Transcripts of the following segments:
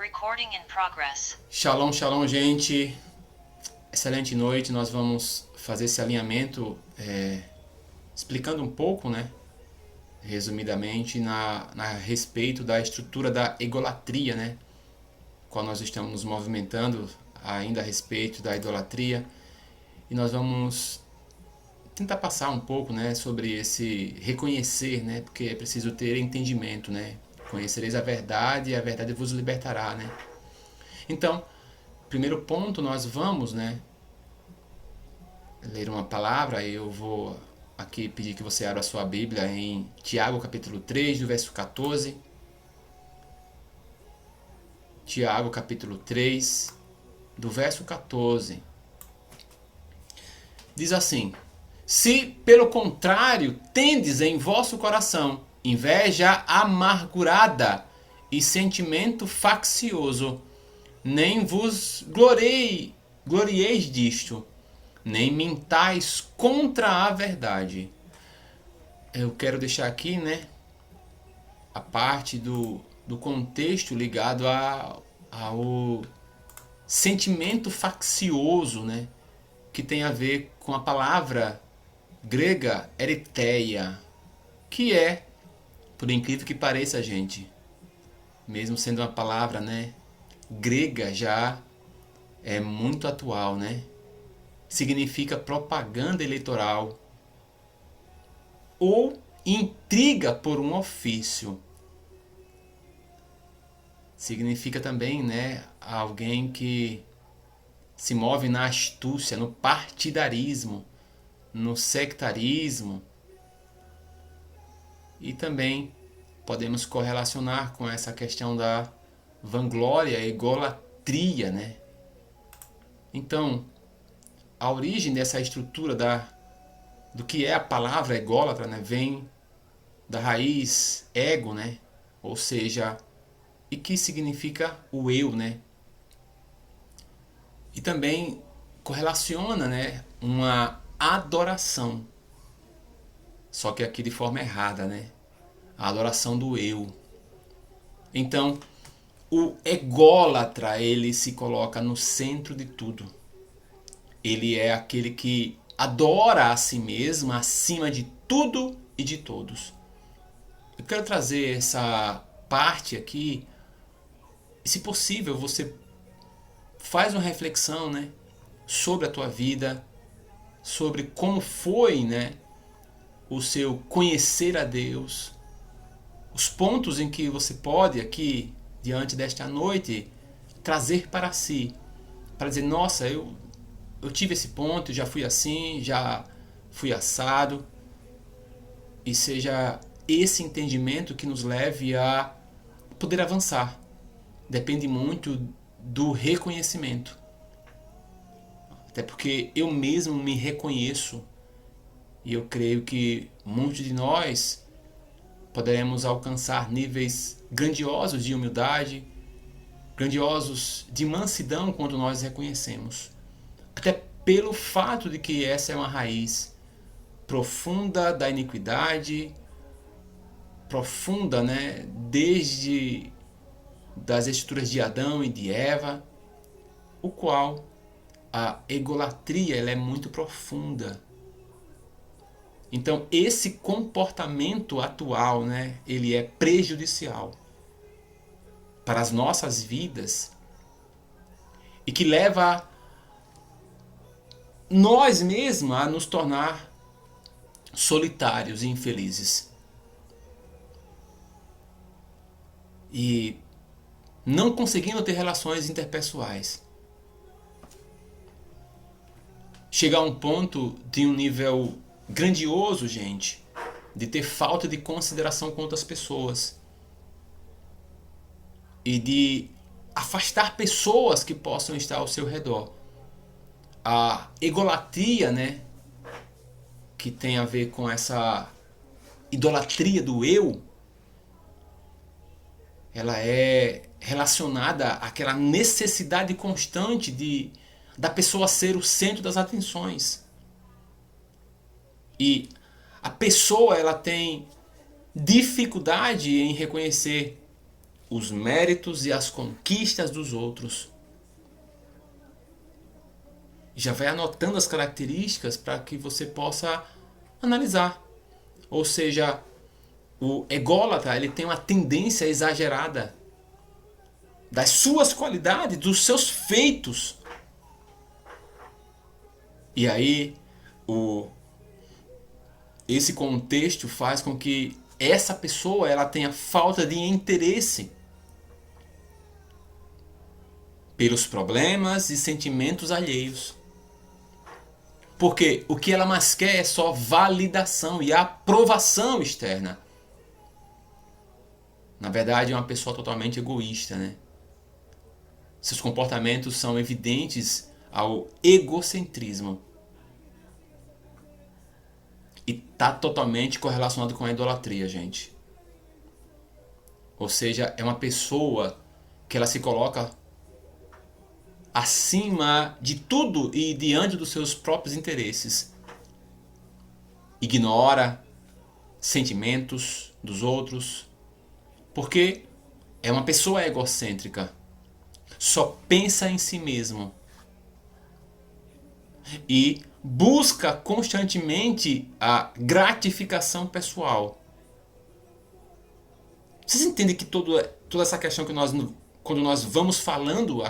Recording in progress. Shalom, shalom, gente. Excelente noite. Nós vamos fazer esse alinhamento explicando um pouco, resumidamente, na respeito da estrutura da egolatria, qual nós estamos nos movimentando ainda a respeito da idolatria. E nós vamos tentar passar um pouco, sobre esse reconhecer, porque é preciso ter entendimento, Conhecereis a verdade e a verdade vos libertará, Então, primeiro ponto, nós vamos, ler uma palavra. Eu vou aqui pedir que você abra a sua Bíblia em Tiago capítulo 3, do verso 14. Tiago capítulo 3, do verso 14. Diz assim: se, pelo contrário, tendes em vosso coração inveja amargurada e sentimento faccioso, nem vos glorieis disto, nem mintais contra a verdade. Eu quero deixar aqui, a parte do contexto ligado ao sentimento faccioso, que tem a ver com a palavra grega eritheia, que é, por incrível que pareça, gente, mesmo sendo uma palavra, grega, já é muito atual, Significa propaganda eleitoral ou intriga por um ofício. Significa também, alguém que se move na astúcia, no partidarismo, no sectarismo. E também podemos correlacionar com essa questão da vanglória, egolatria, Então, a origem dessa estrutura do que é a palavra ególatra, vem da raiz ego, ou seja, e que significa o eu, E também correlaciona, uma adoração, só que aqui de forma errada, a adoração do eu. Então, o ególatra, ele se coloca no centro de tudo. Ele é aquele que adora a si mesmo acima de tudo e de todos. Eu quero trazer essa parte aqui, e se possível você faz uma reflexão, sobre a tua vida, sobre como foi, o seu conhecer a Deus, os pontos em que você pode aqui, diante desta noite, trazer para si, para dizer, nossa, eu tive esse ponto, já fui assim, já fui assado, e seja esse entendimento que nos leve a poder avançar. Depende muito do reconhecimento. Até porque eu mesmo me reconheço, e eu creio que muitos de nós poderemos alcançar níveis grandiosos de humildade, grandiosos de mansidão quando nós reconhecemos. Até pelo fato de que essa é uma raiz profunda da iniquidade, profunda, desde das estruturas de Adão e de Eva, o qual a egolatria ela é muito profunda. Então esse comportamento atual, ele é prejudicial para as nossas vidas e que leva nós mesmos a nos tornar solitários e infelizes. E não conseguindo ter relações interpessoais. Chegar a um ponto de um nível grandioso, gente, de ter falta de consideração com outras pessoas. E de afastar pessoas que possam estar ao seu redor. A egolatria, que tem a ver com essa idolatria do eu, ela é relacionada àquela necessidade constante da pessoa ser o centro das atenções. E a pessoa ela tem dificuldade em reconhecer os méritos e as conquistas dos outros. Já vai anotando as características para que você possa analisar. Ou seja, o ególatra, ele tem uma tendência exagerada das suas qualidades, dos seus feitos. E aí, esse contexto faz com que essa pessoa ela tenha falta de interesse pelos problemas e sentimentos alheios. Porque o que ela mais quer é só validação e aprovação externa. Na verdade, é uma pessoa totalmente egoísta, né? Seus comportamentos são evidentes ao egocentrismo. E está totalmente correlacionado com a idolatria, gente. Ou seja, é uma pessoa que ela se coloca acima de tudo e diante dos seus próprios interesses. Ignora sentimentos dos outros, porque é uma pessoa egocêntrica. Só pensa em si mesmo. E busca constantemente a gratificação pessoal. Vocês entendem que toda essa questão que quando nós vamos falando,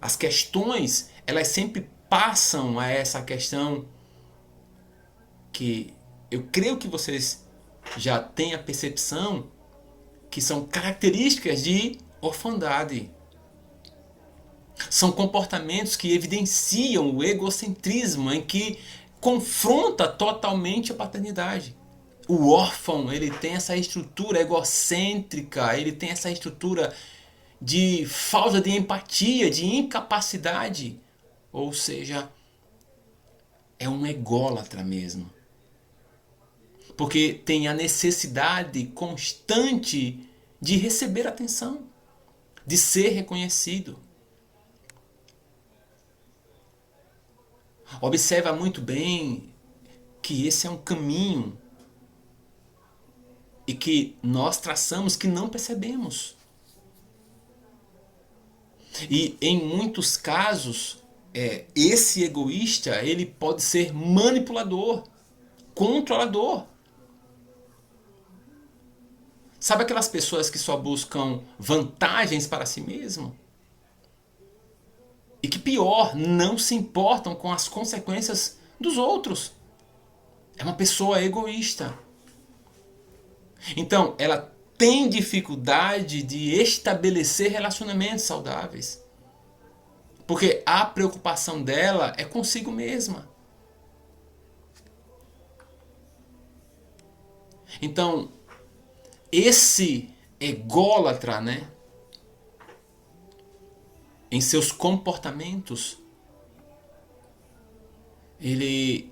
as questões, elas sempre passam a essa questão que eu creio que vocês já têm a percepção que são características de orfandade. São comportamentos que evidenciam o egocentrismo, em que confronta totalmente a paternidade. O órfão, ele tem essa estrutura egocêntrica, ele tem essa estrutura de falta de empatia, de incapacidade. Ou seja, é um ególatra mesmo. Porque tem a necessidade constante de receber atenção, de ser reconhecido. Observa muito bem que esse é um caminho e que nós traçamos que não percebemos. E em muitos casos, esse egoísta ele pode ser manipulador, controlador. Sabe aquelas pessoas que só buscam vantagens para si mesmo? E que pior, não se importam com as consequências dos outros. É uma pessoa egoísta. Então, ela tem dificuldade de estabelecer relacionamentos saudáveis. Porque a preocupação dela é consigo mesma. Então, esse ególatra, né, em seus comportamentos, ele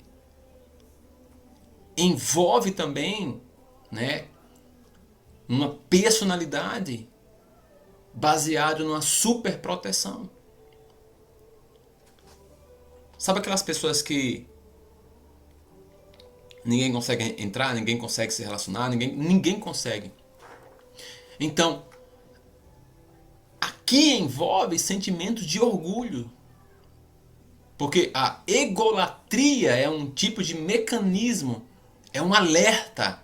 envolve também, né, uma personalidade baseada numa superproteção. Sabe aquelas pessoas que ninguém consegue entrar, ninguém consegue se relacionar, ninguém consegue. Então, aqui envolve sentimentos de orgulho. Porque a egolatria é um tipo de mecanismo, é um alerta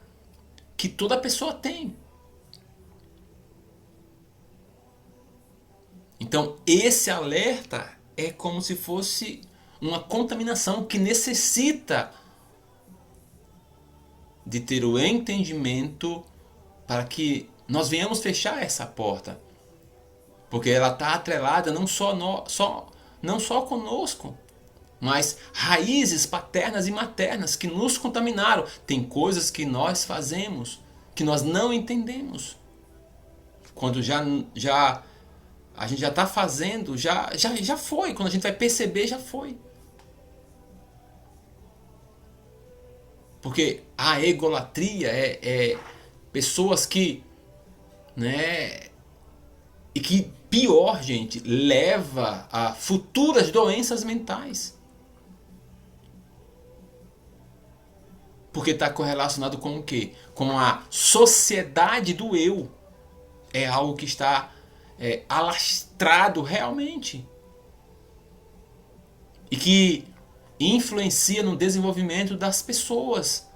que toda pessoa tem. Então, esse alerta é como se fosse uma contaminação que necessita de ter o entendimento para que nós venhamos fechar essa porta. Porque ela está atrelada não só conosco, mas raízes paternas e maternas que nos contaminaram. Tem coisas que nós fazemos que nós não entendemos. Quando a gente já está fazendo, já foi. Quando a gente vai perceber, já foi. Porque a egolatria é pessoas que, né, e que pior, gente, leva a futuras doenças mentais. Porque está correlacionado com o quê? Com a sociedade do eu. é algo que está alastrado realmente e que influencia no desenvolvimento das pessoas.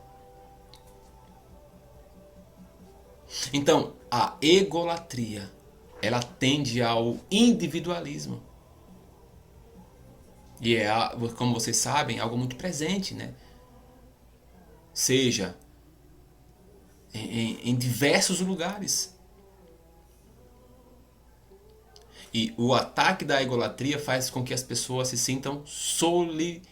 Então, a egolatria, ela tende ao individualismo. E é, como vocês sabem, algo muito presente, né? Seja em diversos lugares. E o ataque da egolatria faz com que as pessoas se sintam solitárias.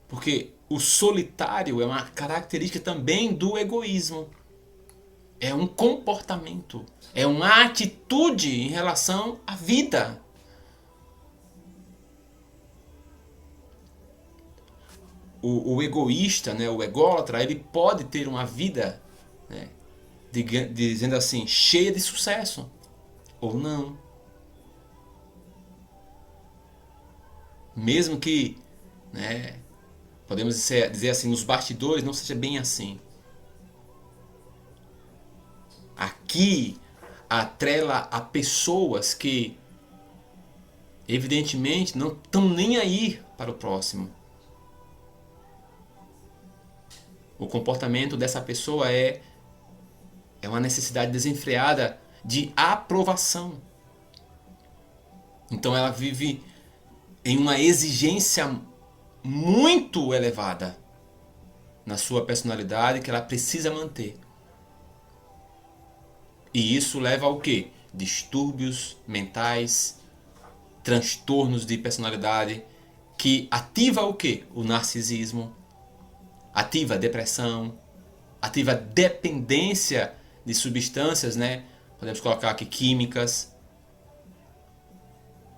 Porque o solitário é uma característica também do egoísmo. É um comportamento, é uma atitude em relação à vida. O egoísta, né, o ególatra, ele pode ter uma vida, né, dizendo assim, cheia de sucesso, ou não. Mesmo que, né, podemos dizer assim, nos bastidores não seja bem assim. Aqui atrela a pessoas que evidentemente não estão nem aí para o próximo. O comportamento dessa pessoa é uma necessidade desenfreada de aprovação. Então ela vive em uma exigência muito elevada na sua personalidade que ela precisa manter. E isso leva ao quê? Distúrbios mentais, transtornos de personalidade, que ativa o quê? O narcisismo, ativa a depressão, ativa a dependência de substâncias, né? Podemos colocar aqui químicas.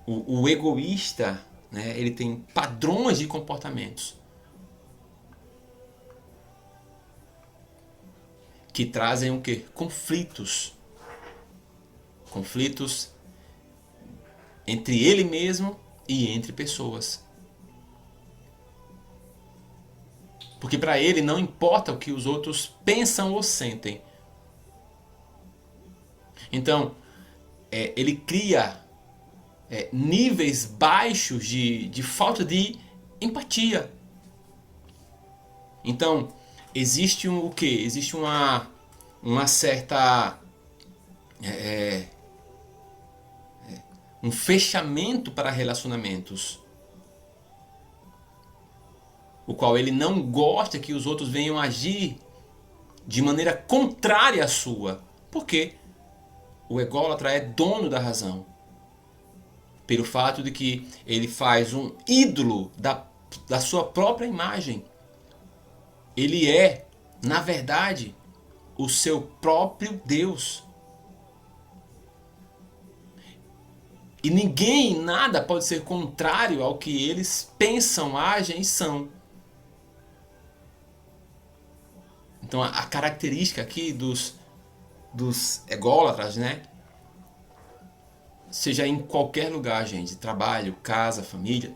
O egoísta, né? Ele tem padrões de comportamentos que trazem o quê? Conflitos entre ele mesmo e entre pessoas. Porque para ele não importa o que os outros pensam ou sentem. Então, ele cria níveis baixos de falta de empatia. Então, existe o quê? Existe uma certa um fechamento para relacionamentos, o qual ele não gosta que os outros venham agir de maneira contrária à sua. Por quê? O ególatra é dono da razão, pelo fato de que ele faz um ídolo da sua própria imagem. Ele é, na verdade, o seu próprio Deus. E ninguém, nada pode ser contrário ao que eles pensam, agem e são. Então a característica aqui dos ególatras, né? Seja em qualquer lugar, gente, trabalho, casa, família,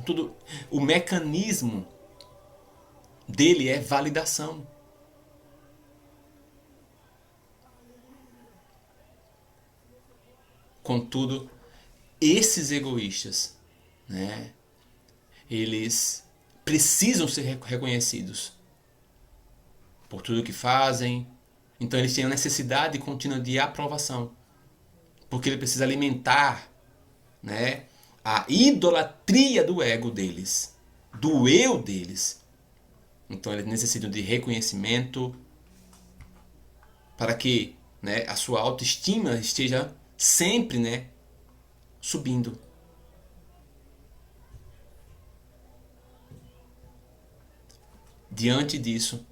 tudo, o mecanismo dele é validação. Contudo, esses egoístas, né, eles precisam ser reconhecidos por tudo que fazem. Então eles têm a necessidade contínua de aprovação, porque ele precisa alimentar, né, a idolatria do ego deles, do eu deles. Então eles necessitam de reconhecimento para que, né, a sua autoestima esteja sempre, né, subindo. Diante disso,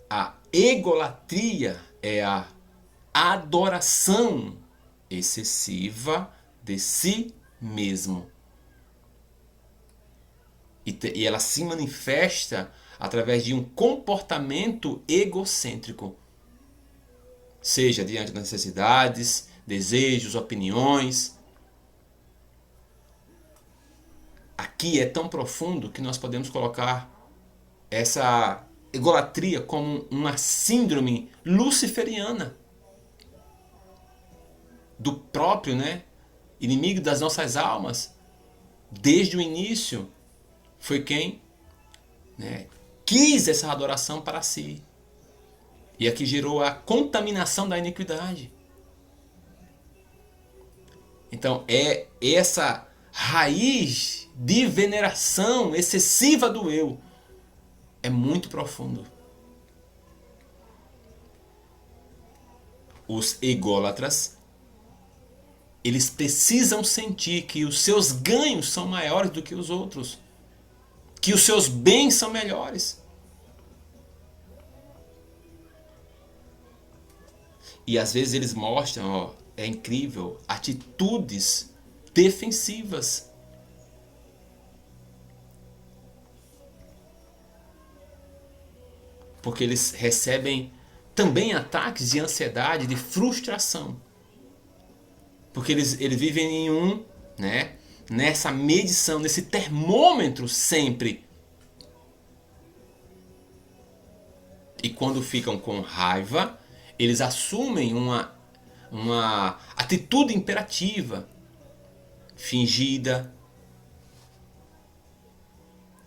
a egolatria é a adoração excessiva de si mesmo. E ela se manifesta através de um comportamento egocêntrico. Seja diante das necessidades, desejos, opiniões. Aqui é tão profundo que nós podemos colocar essa egolatria como uma síndrome luciferiana do próprio, né, inimigo das nossas almas, desde o início, foi quem, né, quis essa adoração para si. E aqui gerou a contaminação da iniquidade. Então é essa raiz de veneração excessiva do eu. É muito profundo. Os ególatras, eles precisam sentir que os seus ganhos são maiores do que os outros. Que os seus bens são melhores. E às vezes eles mostram, ó, é incrível, atitudes defensivas. Porque eles recebem também ataques de ansiedade, de frustração. Porque eles vivem em né, nessa medição, nesse termômetro sempre. E quando ficam com raiva, eles assumem uma atitude imperativa, fingida,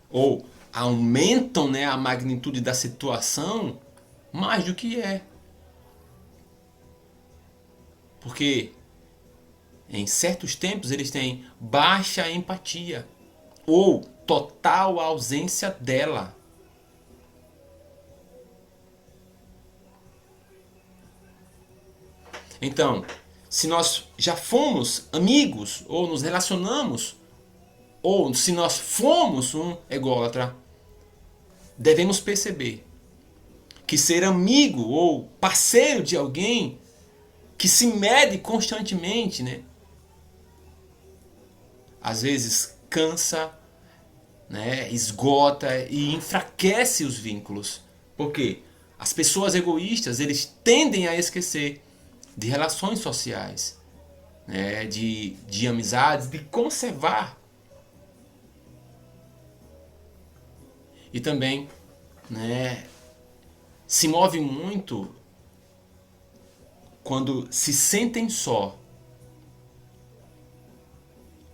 ou aumentam, né, a magnitude da situação mais do que é. Porque em certos tempos eles têm baixa empatia ou total ausência dela. Então, se nós já fomos amigos ou nos relacionamos, ou se nós fomos um ególatra, devemos perceber que ser amigo ou parceiro de alguém que se mede constantemente, né, às vezes cansa, né, esgota e enfraquece os vínculos. Porque as pessoas egoístas, eles tendem a esquecer de relações sociais, né, de amizades, de conservar. E também, né, se move muito quando se sentem só.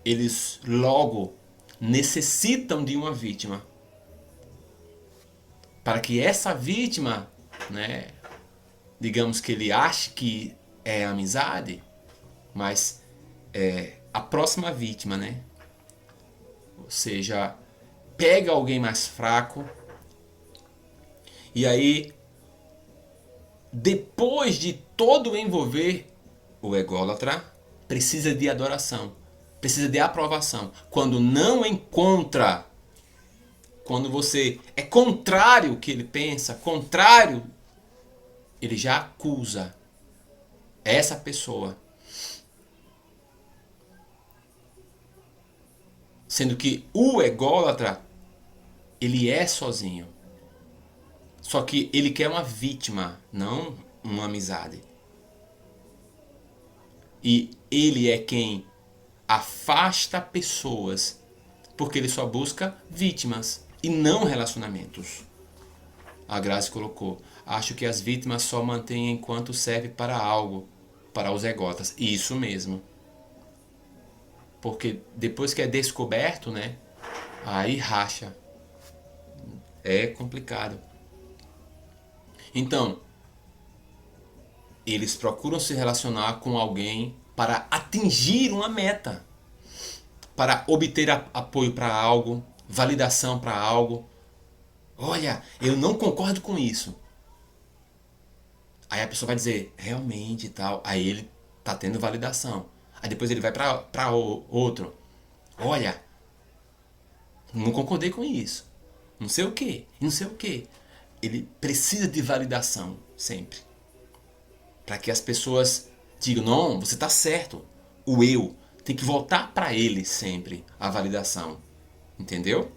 Eles logo necessitam de uma vítima. Para que essa vítima, né, digamos que ele ache que é amizade, mas é a próxima vítima, né? Ou seja, pega alguém mais fraco e aí, depois de todo envolver, o ególatra precisa de adoração, precisa de aprovação. Quando não encontra, quando você é contrário ao que ele pensa, contrário, ele já acusa essa pessoa. Sendo que o ególatra, ele é sozinho. Só que ele quer uma vítima, não uma amizade. E ele é quem afasta pessoas, porque ele só busca vítimas e não relacionamentos. A Grazi colocou: acho que as vítimas só mantêm enquanto serve para algo, para os ególatras. Isso mesmo. Porque depois que é descoberto, né, aí racha. É complicado. Então, eles procuram se relacionar com alguém para atingir uma meta, para obter apoio para algo, validação para algo. Olha, eu não concordo com isso. Aí a pessoa vai dizer, realmente e tal. Aí ele tá tendo validação. Aí depois ele vai para outro. Olha, não concordei com isso. Não sei o que, não sei o que. Ele precisa de validação sempre. Para que as pessoas digam, não, você está certo. O eu tem que voltar para ele sempre, a validação. Entendeu?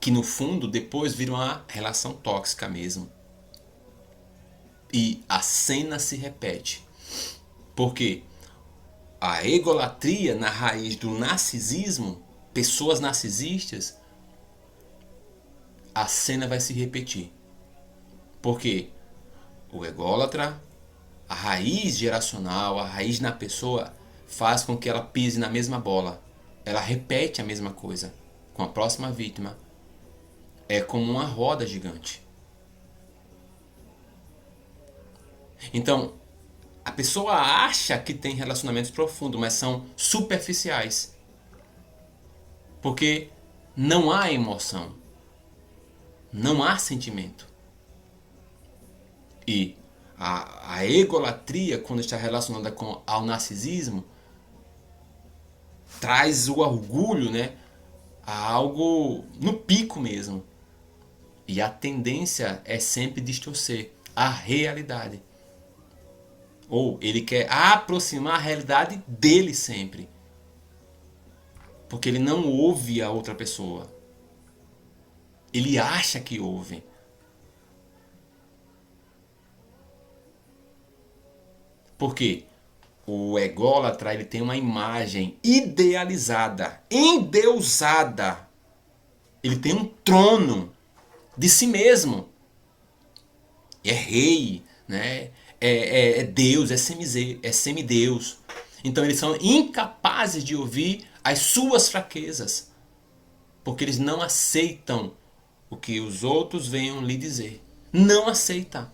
Que no fundo depois vira uma relação tóxica mesmo. E a cena se repete. Porque a egolatria na raiz do narcisismo, pessoas narcisistas, a cena vai se repetir. Porque o ególatra, a raiz geracional, a raiz na pessoa, faz com que ela pise na mesma bola. Ela repete a mesma coisa com a próxima vítima. É como uma roda gigante. Então, a pessoa acha que tem relacionamentos profundos, mas são superficiais. Porque não há emoção. Não há sentimento. E a egolatria, quando está relacionada ao narcisismo, traz o orgulho, né, a algo no pico mesmo. E a tendência é sempre distorcer a realidade. Ou ele quer aproximar a realidade dele sempre. Porque ele não ouve a outra pessoa. Ele acha que ouve. Porque o ególatra, ele tem uma imagem idealizada, endeusada. Ele tem um trono de si mesmo. É rei, né? É Deus, é semideus. Então eles são incapazes de ouvir as suas fraquezas. Porque eles não aceitam o que os outros venham lhe dizer. Não aceitam.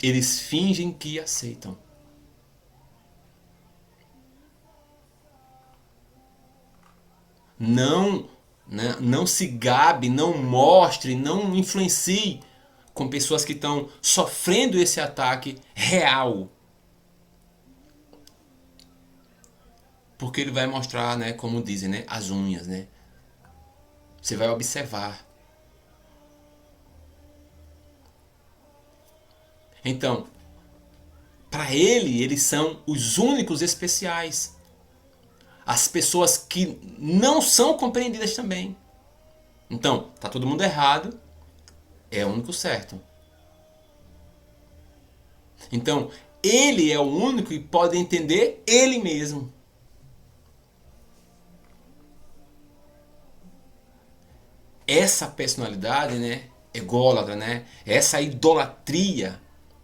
Eles fingem que aceitam. Não, né, não se gabe, não mostre, não influencie com pessoas que estão sofrendo esse ataque real. Porque ele vai mostrar, né, como dizem, né, as unhas, né? Você vai observar. Então, para ele, eles são os únicos especiais. As pessoas que não são compreendidas também. Então, tá todo mundo errado, é o único certo. Então, ele é o único que pode entender ele mesmo. Essa personalidade, né, ególatra, né, essa idolatria,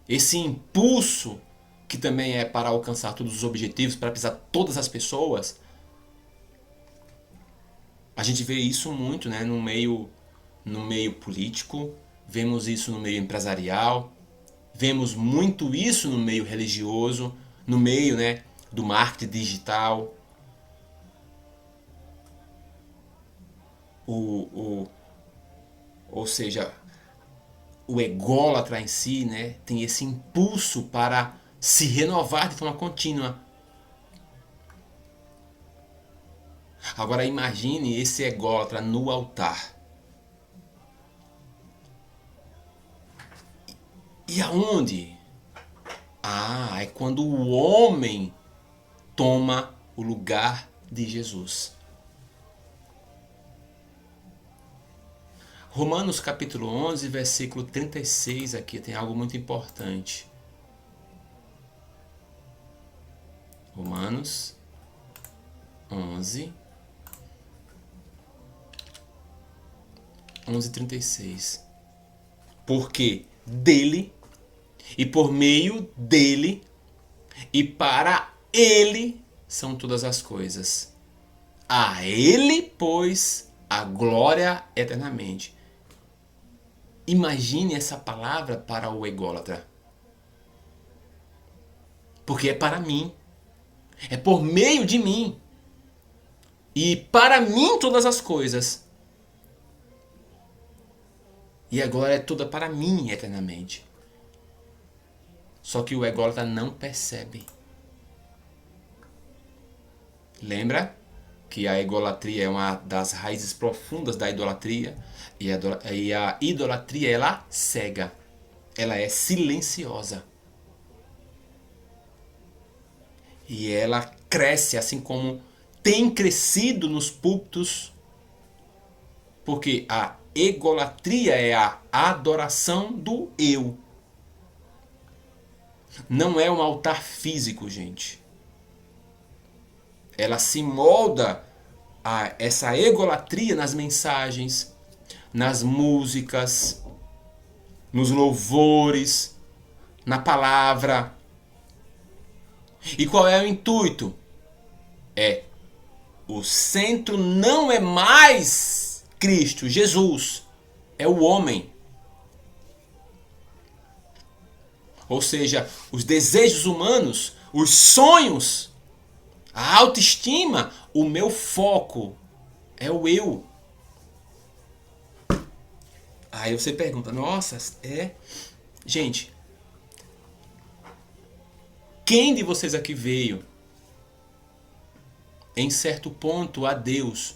esse impulso que também é para alcançar todos os objetivos, para pisar todas as pessoas, a gente vê isso muito, né, no meio político, vemos isso no meio empresarial, vemos muito isso no meio religioso, no meio, né, do marketing digital. Ou seja, o ególatra em si, né, tem esse impulso para se renovar de forma contínua. Agora imagine esse ególatra no altar. E aonde? Ah, é quando o homem toma o lugar de Jesus. Romanos capítulo 11, versículo 36 aqui tem algo muito importante. Romanos 11, 36. Porque dele, e por meio dele, e para ele são todas as coisas. A ele, pois, a glória eternamente. Imagine essa palavra para o ególatra. Porque é para mim. É por meio de mim. E para mim todas as coisas. E a glória é toda para mim eternamente. Só que o ególatra não percebe. Lembra que a egolatria é uma das raízes profundas da idolatria. E a idolatria, ela cega. Ela é silenciosa. E ela cresce assim como tem crescido nos púlpitos. Porque a egolatria é a adoração do eu. Não é um altar físico, gente. ela se molda a essa egolatria nas mensagens, nas músicas, nos louvores, na palavra. E qual é o intuito? O centro não é mais Cristo, Jesus, é o homem. Ou seja, os desejos humanos, os sonhos, a autoestima, o meu foco é o eu. Aí você pergunta, nossa, é? Gente, quem de vocês aqui veio em certo ponto a Deus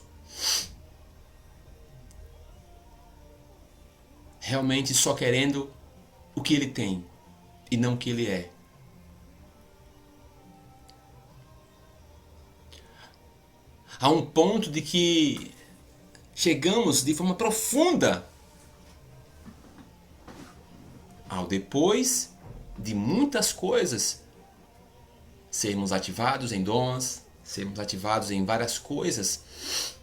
realmente só querendo o que ele tem e não o que ele é? A um ponto de que chegamos de forma profunda ao depois de muitas coisas sermos ativados em dons, sermos ativados em várias coisas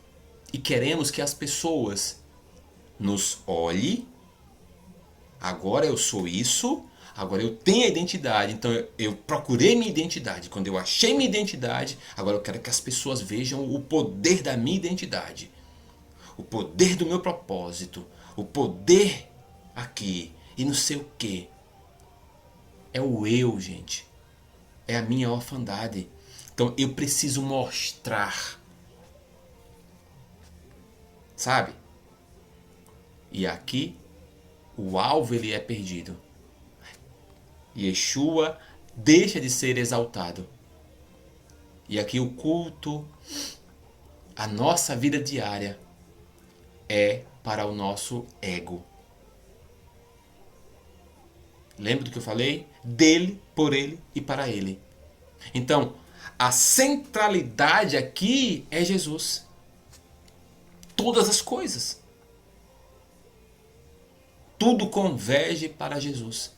e queremos que as pessoas nos olhem. Agora eu sou isso, agora eu tenho a identidade, então eu procurei minha identidade. Quando eu achei minha identidade, agora eu quero que as pessoas vejam o poder da minha identidade, o poder do meu propósito, o poder aqui e não sei o que. É o eu, gente. É a minha orfandade. Então eu preciso mostrar. Sabe? E aqui o alvo ele é perdido. Yeshua deixa de ser exaltado. E aqui o culto, a nossa vida diária é para o nosso ego. Lembra do que eu falei? Dele, por ele e para ele. Então, a centralidade aqui é Jesus. Todas as coisas. Tudo converge para Jesus.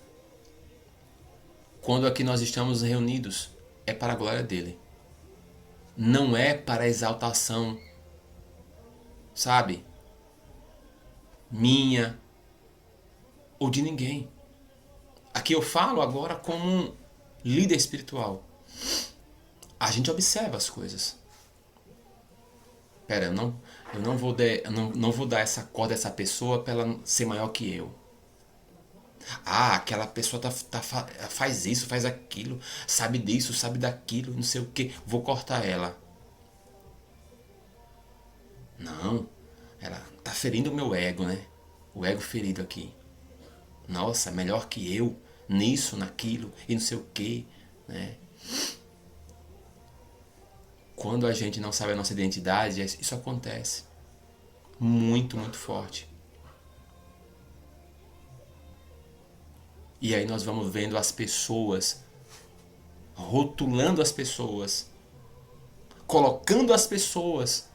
Quando aqui nós estamos reunidos, é para a glória dele. Não é para a exaltação, sabe? Minha ou de ninguém. Aqui eu falo agora como um líder espiritual. A gente observa as coisas. Pera, eu não vou dar essa corda a essa pessoa para ela ser maior que eu. Ah, aquela pessoa faz isso, faz aquilo, sabe disso, sabe daquilo, não sei o que. Vou cortar ela. Não, ela tá ferindo o meu ego, né? O ego ferido aqui. Nossa, melhor que eu, nisso, naquilo e não sei o que, né? Quando a gente não sabe a nossa identidade, isso acontece. Muito, muito forte. E aí nós vamos vendo as pessoas, rotulando as pessoas, colocando as pessoas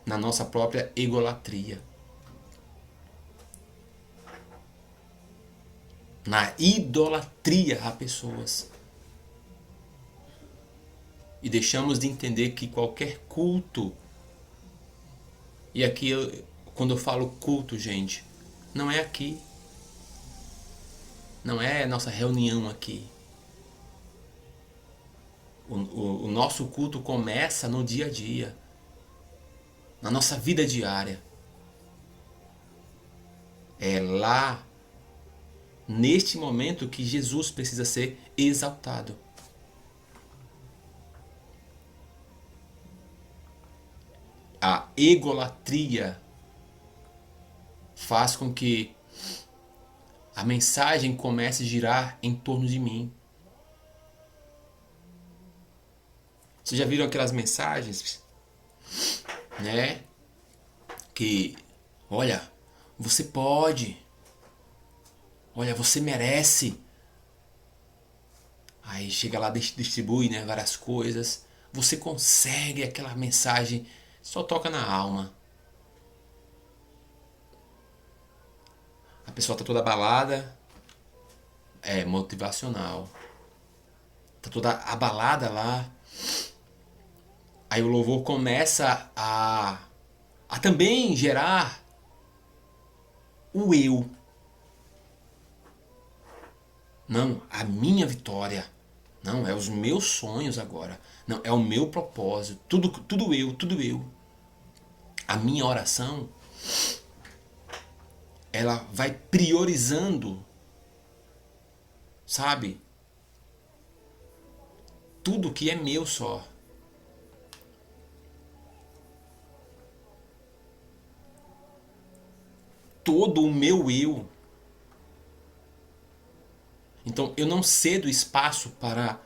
na nossa própria egolatria. Na idolatria a pessoas. E deixamos de entender que qualquer culto, e aqui quando eu falo culto, gente, não é aqui. Não é nossa reunião aqui. O nosso culto começa no dia a dia, na nossa vida diária. É lá, neste momento, que Jesus precisa ser exaltado. A egolatria faz com que a mensagem comece a girar em torno de mim. Vocês já viram aquelas mensagens, né? Que, olha, você pode. Olha, você merece. Aí chega lá, distribui, né, várias coisas. Você consegue, aquela mensagem só toca na alma. A pessoa tá toda abalada. É motivacional. tá toda abalada lá. Aí o louvor começa a também gerar o eu. Não, a minha vitória. Não, é os meus sonhos agora. Não, é o meu propósito. Tudo eu, tudo eu. A minha oração, ela vai priorizando, sabe? Tudo que é meu só. Todo o meu eu. Então eu não cedo espaço para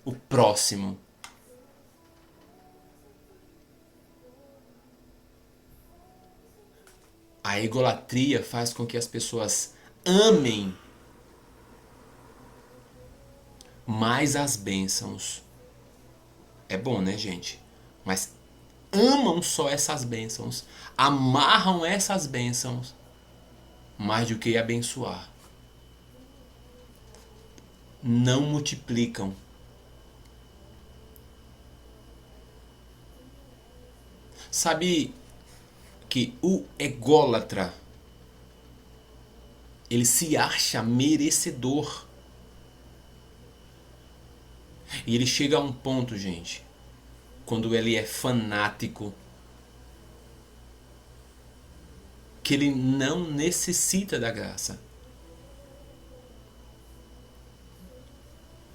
o próximo. A egolatria faz com que as pessoas amem mais as bênçãos. É bom, né, gente? Mas amam só essas bênçãos, amarram essas bênçãos mais do que abençoar. Não multiplicam. Sabe que o ególatra, ele se acha merecedor. E ele chega a um ponto, gente, quando ele é fanático, que ele não necessita da graça.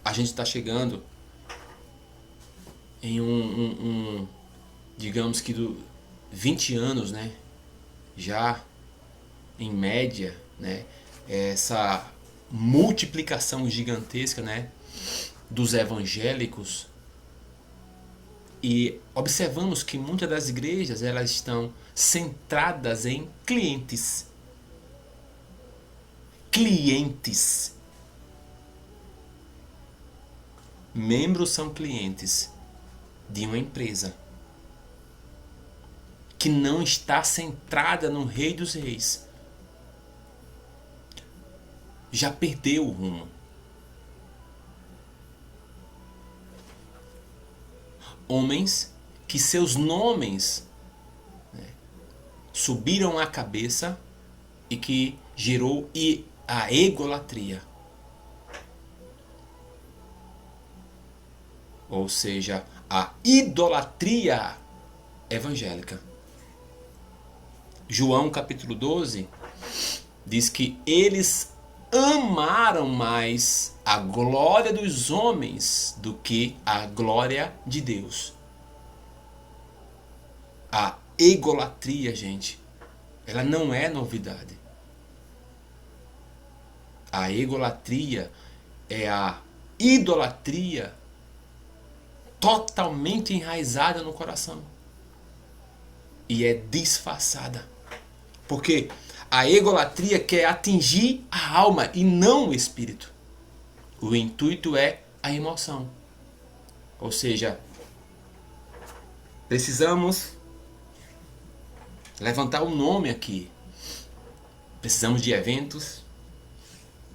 A gente está chegando em digamos que 20 anos, né? Já em média, né? Essa multiplicação gigantesca, né? Dos evangélicos. E observamos que muitas das igrejas elas estão centradas em clientes. Clientes. Membros são clientes de uma empresa que não está centrada no Rei dos Reis. Já perdeu o rumo. Homens que seus nomes, né, subiram à cabeça e que gerou a egolatria. Ou seja, a idolatria evangélica. João capítulo 12 diz que eles amaram mais a glória dos homens do que a glória de Deus. A egolatria, gente, ela não é novidade. A egolatria é a idolatria totalmente enraizada no coração. E é disfarçada. Porque a egolatria quer atingir a alma e não o espírito. O intuito é a emoção. Ou seja, precisamos levantar um nome aqui. Precisamos de eventos.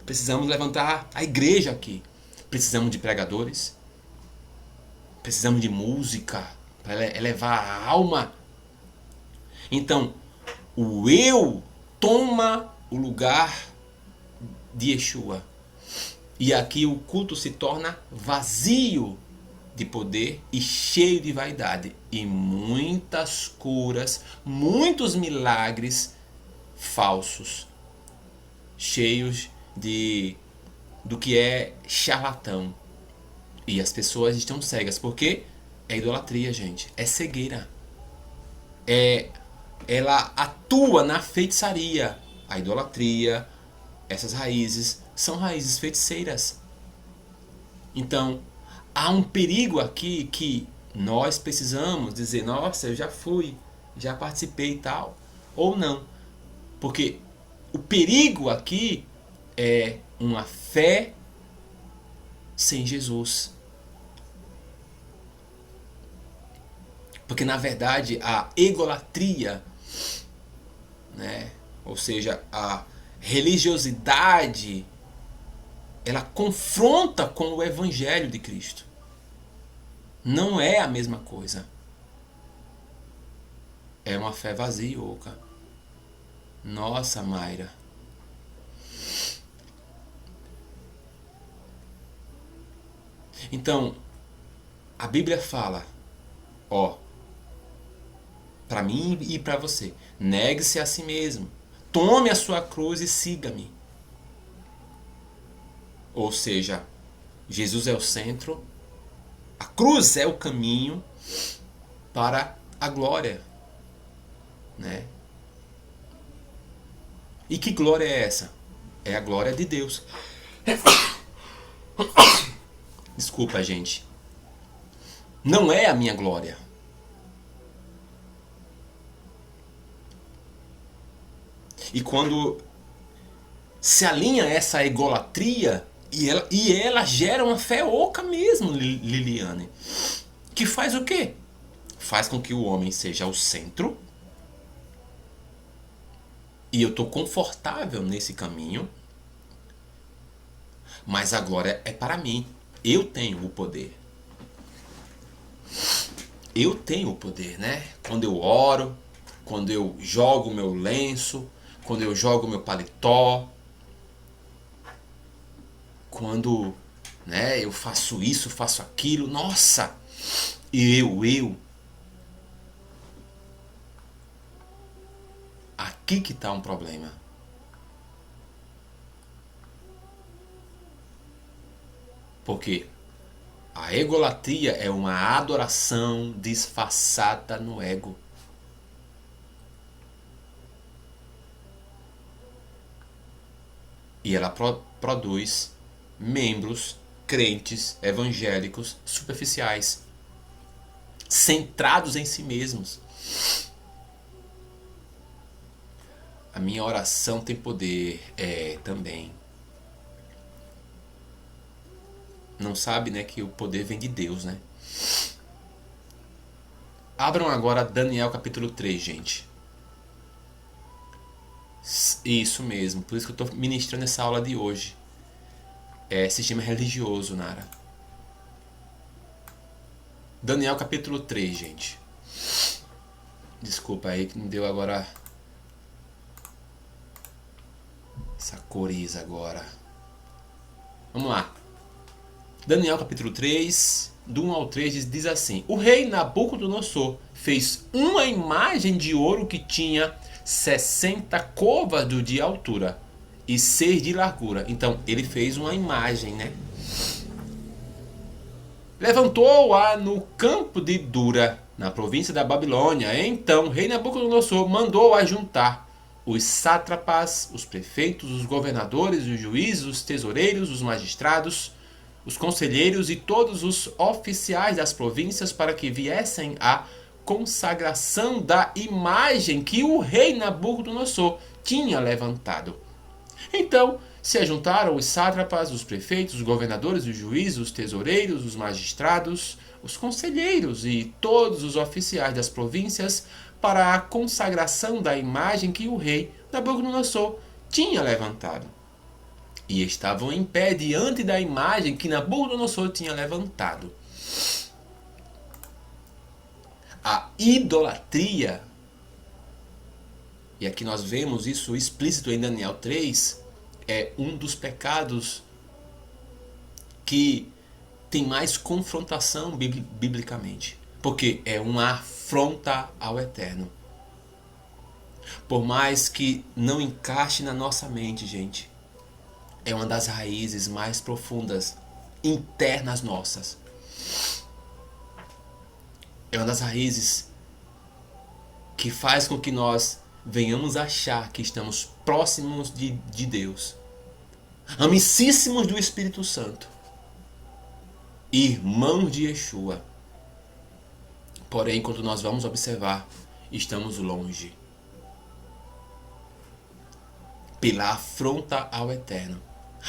Precisamos levantar a igreja aqui. Precisamos de pregadores. Precisamos de música para elevar a alma. Então, o eu toma o lugar de Yeshua. E aqui o culto se torna vazio de poder e cheio de vaidade. E muitas curas, muitos milagres falsos, cheios do que é charlatão. E as pessoas estão cegas. Porque é idolatria, gente. É cegueira. Ela atua na feitiçaria. A idolatria, essas raízes, são raízes feiticeiras. Então, há um perigo aqui que nós precisamos dizer, nossa, eu já fui, já participei e tal. Ou não. Porque o perigo aqui é uma fé sem Jesus. Porque na verdade a egolatria, né, ou seja, a religiosidade ela confronta com o evangelho de Cristo. Não é a mesma coisa. É uma fé vazia, oca. Nossa, Mayra. Então, a Bíblia fala, ó, para mim e para você, negue-se a si mesmo, tome a sua cruz e siga-me. Ou seja, Jesus é o centro, a cruz é o caminho para a glória, né? E que glória é essa? É a glória de Deus. Desculpa, gente. Não é a minha glória. E quando se alinha essa egolatria, e ela gera uma fé oca mesmo, Liliane. Que faz o quê? Faz com que o homem seja o centro. E eu estou confortável nesse caminho. Mas a glória é para mim. Eu tenho o poder. Eu tenho o poder, né? Quando eu oro, quando eu jogo meu lenço, quando eu jogo meu paletó, quando, né, eu faço isso, faço aquilo, nossa! Eu. Aqui que está um problema. Porque a egolatria é uma adoração disfarçada no ego. E ela produz membros crentes evangélicos superficiais, centrados em si mesmos. A minha oração tem poder, também. Não sabe, né, que o poder vem de Deus, né? Abram agora Daniel capítulo 3, gente. Isso mesmo, por isso que eu estou ministrando essa aula de hoje. É sistema religioso, Nara. Daniel capítulo 3, gente. Desculpa aí que me deu agora essa coriza agora. Vamos lá. Daniel capítulo 3, do 1 ao 3 diz assim: O rei Nabucodonosor fez uma imagem de ouro que tinha 60 côvados de altura e 6 de largura. Então ele fez uma imagem, né? Levantou-a no campo de Dura, na província da Babilônia. Então o rei Nabucodonosor mandou ajuntar os sátrapas, os prefeitos, os governadores, os juízes, os tesoureiros, os magistrados, os conselheiros e todos os oficiais das províncias para que viessem à consagração da imagem que o rei Nabucodonosor tinha levantado. Então se ajuntaram os sátrapas, os prefeitos, os governadores, os juízes, os tesoureiros, os magistrados, os conselheiros e todos os oficiais das províncias para a consagração da imagem que o rei Nabucodonosor tinha levantado. E estavam em pé diante da imagem que Nabucodonosor tinha levantado. A idolatria, e aqui nós vemos isso explícito em Daniel 3, é um dos pecados que tem mais confrontação biblicamente. Porque é uma afronta ao eterno. Por mais que não encaixe na nossa mente, gente, é uma das raízes mais profundas, internas nossas. É uma das raízes que faz com que nós venhamos achar que estamos próximos de Deus. Amicíssimos do Espírito Santo. Irmãos de Yeshua. Porém, quando nós vamos observar, estamos longe. Pela afronta ao eterno.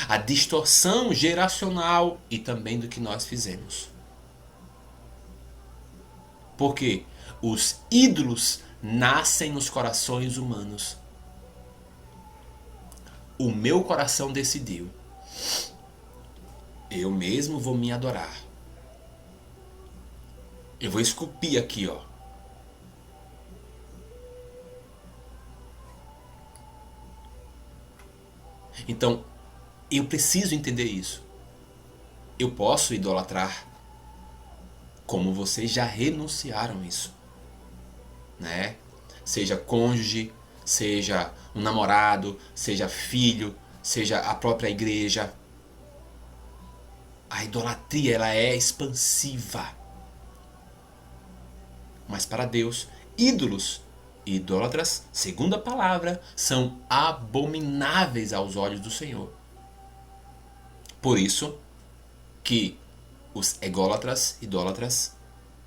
A distorção geracional e também do que nós fizemos. Porque os ídolos nascem nos corações humanos. O meu coração decidiu. Eu mesmo vou me adorar. Eu vou esculpir aqui, ó. Então, eu preciso entender isso. Eu posso idolatrar, como vocês já renunciaram isso, né? Seja cônjuge, seja um namorado, seja filho, seja a própria igreja. A idolatria, ela é expansiva. Mas para Deus, ídolos e idólatras, segundo a palavra, são abomináveis aos olhos do Senhor. Por isso que os ególatras, idólatras,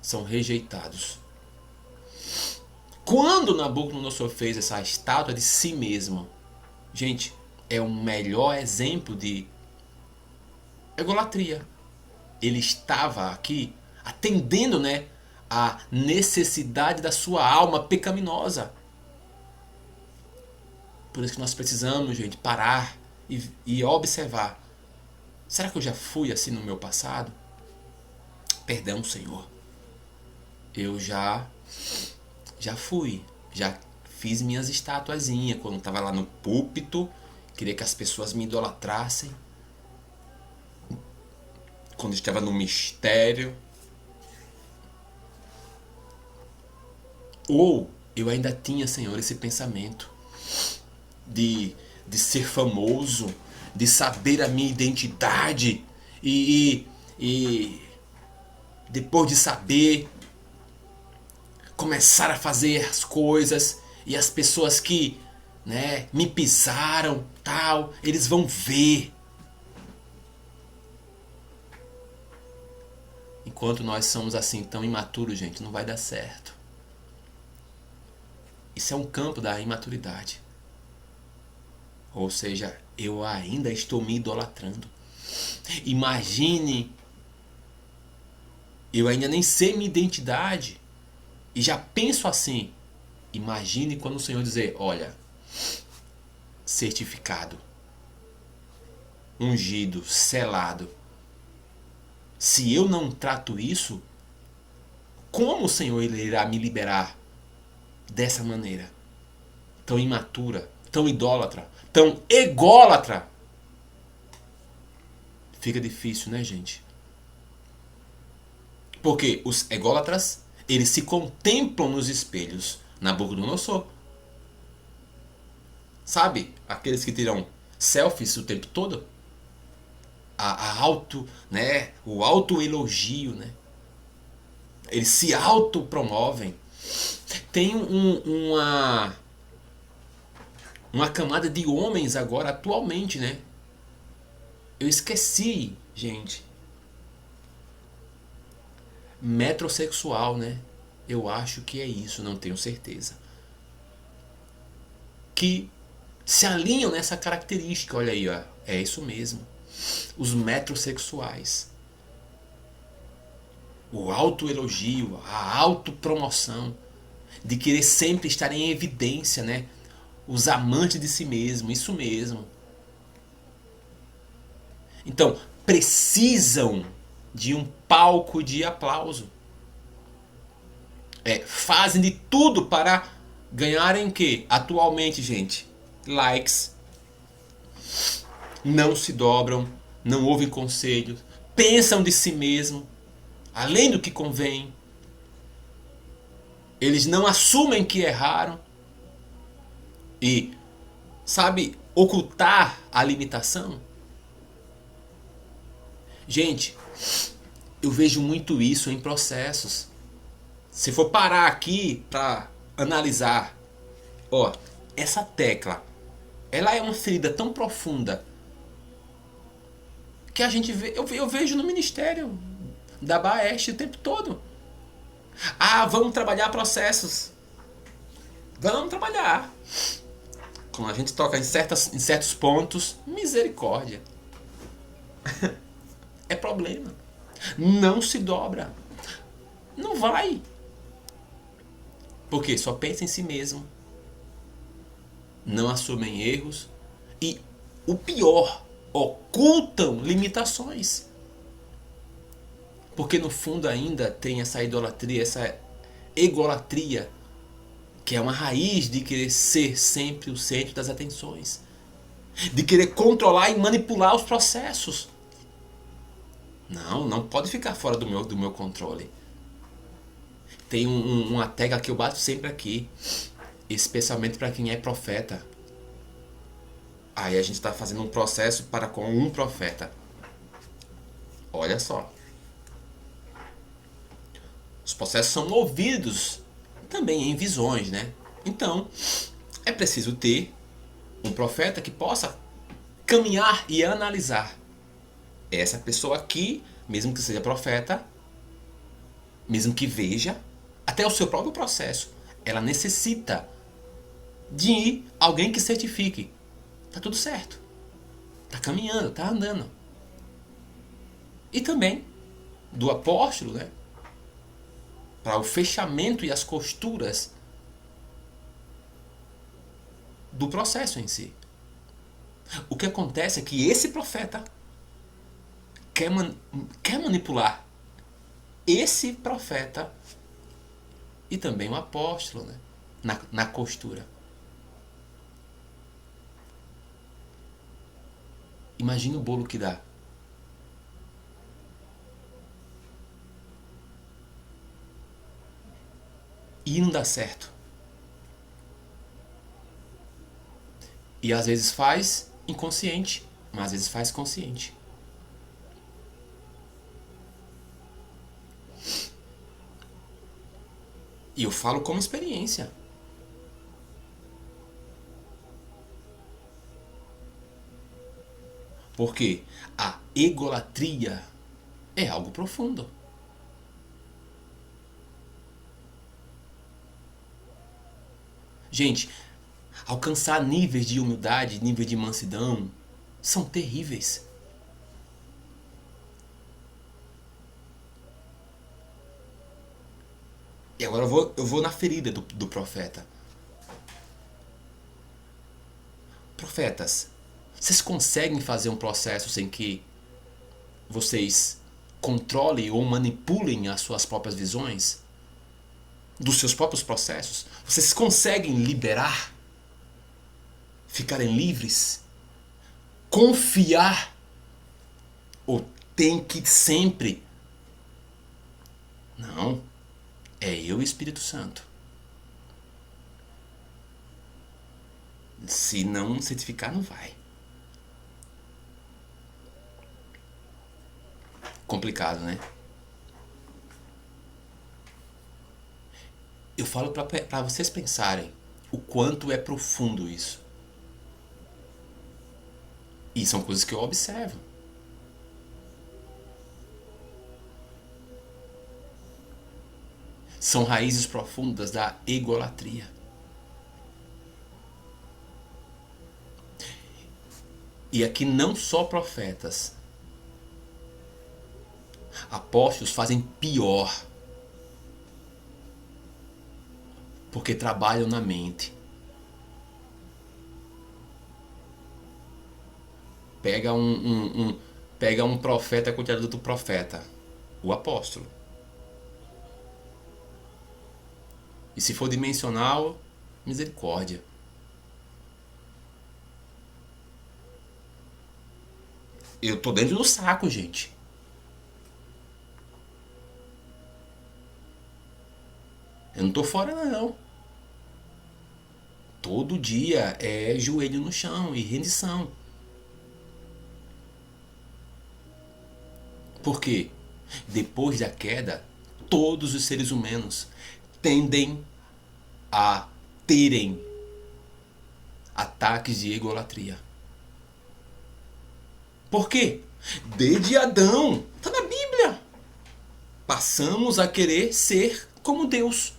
são rejeitados. Quando Nabucodonosor fez essa estátua de si mesmo, gente, é o melhor exemplo de egolatria. Ele estava aqui atendendo, né, a necessidade da sua alma pecaminosa. Por isso que nós precisamos, gente, parar e observar. Será que eu já fui assim no meu passado? Perdão, Senhor. Eu já fui. Já fiz minhas estatuazinhas quando estava lá no púlpito. Queria que as pessoas me idolatrassem. Quando estava no mistério. Ou eu ainda tinha, Senhor, esse pensamento de ser famoso, de saber a minha identidade e depois de saber, começar a fazer as coisas e as pessoas que, né, me pisaram, tal, eles vão ver. Enquanto nós somos assim tão imaturos, gente, não vai dar certo. Isso é um campo da imaturidade. Ou seja, eu ainda estou me idolatrando. Imagine, eu ainda nem sei minha identidade e já penso assim. Imagine quando o Senhor dizer, olha, certificado, ungido, selado. Se eu não trato isso, como o Senhor ele irá me liberar dessa maneira? Tão imatura, tão idólatra, tão ególatra. Fica difícil, né, gente? Porque os ególatras, eles se contemplam nos espelhos. Nabucodonosor. Sabe? Aqueles que tiram selfies o tempo todo. Né? O autoelogio, né? Eles se autopromovem. Tem uma camada de homens agora, atualmente, né? Eu esqueci, gente. Metrosexual, né? Eu acho que é isso, não tenho certeza. Que se alinham nessa característica, olha aí, ó. É isso mesmo. Os metrosexuais. O autoelogio, a autopromoção. De querer sempre estar em evidência, né? Os amantes de si mesmo, isso mesmo. Então, precisam de um palco de aplauso. Fazem de tudo para ganharem o quê? Atualmente, gente, likes. Não se dobram, não ouvem conselhos, pensam de si mesmo, além do que convém. Eles não assumem que erraram. E, sabe, ocultar a limitação. Gente, eu vejo muito isso em processos. Se for parar aqui para analisar, ó, essa tecla, ela é uma ferida tão profunda que a gente vê, eu vejo no ministério da Baeste o tempo todo. Ah, vamos trabalhar processos. Vamos trabalhar. Quando a gente toca em certos pontos, misericórdia. É problema. Não se dobra. Não vai. Porque só pensa em si mesmo. Não assumem erros. E o pior, ocultam limitações. Porque no fundo ainda tem essa idolatria, essa egolatria, que é uma raiz de querer ser sempre o centro das atenções, de querer controlar e manipular os processos. Não, não pode ficar fora do meu controle. Tem uma tecla que eu bato sempre aqui, especialmente para quem é profeta. Aí a gente está fazendo um processo para com um profeta. Olha só. Os processos são movidos também em visões, né? Então, é preciso ter um profeta que possa caminhar e analisar. Essa pessoa aqui, mesmo que seja profeta, mesmo que veja, até o seu próprio processo, ela necessita de alguém que certifique. Tá tudo certo. Tá caminhando, tá andando. E também do apóstolo, né? Para o fechamento e as costuras do processo em si. O que acontece é que esse profeta quer manipular esse profeta e também o apóstolo, né? Na costura. Imagina o bolo que dá. E não dá certo. E às vezes faz inconsciente, mas às vezes faz consciente. E eu falo como experiência. Porque a egolatria é algo profundo. Gente, alcançar níveis de humildade, níveis de mansidão, são terríveis. E agora eu vou na ferida do profeta. Profetas, vocês conseguem fazer um processo sem que vocês controlem ou manipulem as suas próprias visões? Dos seus próprios processos? Vocês conseguem liberar? Ficarem livres? Confiar? Ou tem que sempre? Não. É eu e o Espírito Santo. Se não certificar, não vai. Complicado, né? Eu falo para vocês pensarem o quanto é profundo isso. E são coisas que eu observo. São raízes profundas da egolatria. E aqui não só profetas. Apóstolos fazem pior. Porque trabalham na mente. Pega um profeta com o do profeta. O apóstolo. E se for dimensional, misericórdia. Eu tô dentro do saco, gente. Eu não tô fora, não. Todo dia é joelho no chão e rendição. Por quê? Depois da queda, todos os seres humanos tendem a terem ataques de egolatria. Por quê? Desde Adão, está na Bíblia. Passamos a querer ser como Deus.